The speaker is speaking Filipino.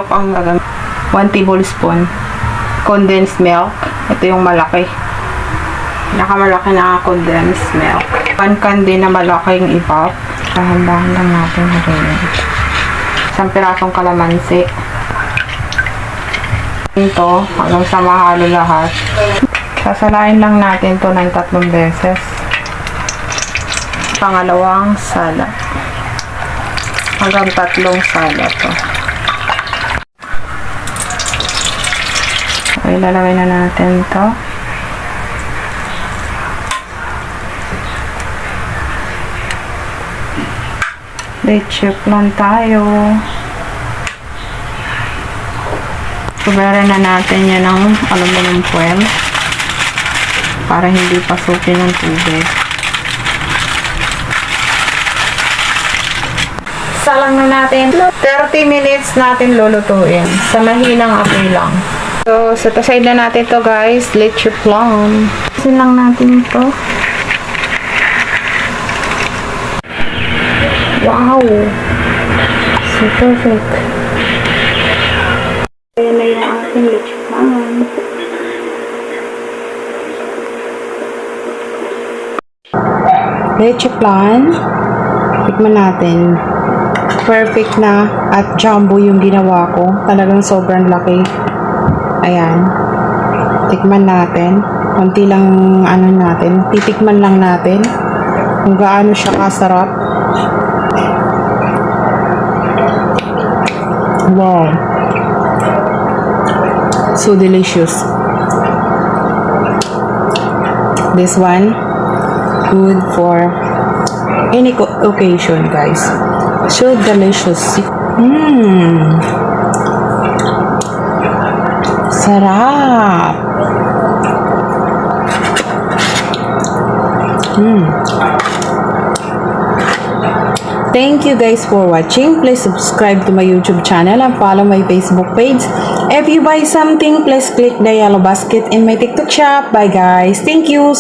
milk ang gagamit. 1 tablespoon. Condensed milk. Ito yung malaki. Pinakamalaki na condensed milk. 1 can din na malaking ipap. Dahan-dahan lang natin haluin. Isang pirasong kalamansi. Ito, hanggang sa mahalo lahat. Sasalain lang natin to ng 3 beses. Pangalawang sala. Hanggang 3 sala to. Okay, lalagay na natin to. Leche flan tayo. Kuberin na natin yan ng aluminum foil para hindi pasukin ng tubig. Salang na natin. 30 minutes natin lulutuin. Sa mahinang apoy lang. So, set aside na natin to guys. Leche flan. Kasi lang natin ito. Wow! So perfect. Ayan na yung ating leche flan. Leche flan. Tikman natin. Perfect na at jumbo yung ginawa ko. Talagang sobrang laki. Ayan. Tikman natin. Konti lang natin. Titikman lang natin kung gaano siya kasarap. Wow. So delicious. This one good for any occasion, guys. So delicious. Sarap. Thank you guys for watching. Please subscribe to my YouTube channel and follow my Facebook page. If you buy something, please click the yellow basket in my TikTok shop. Bye guys. Thank you.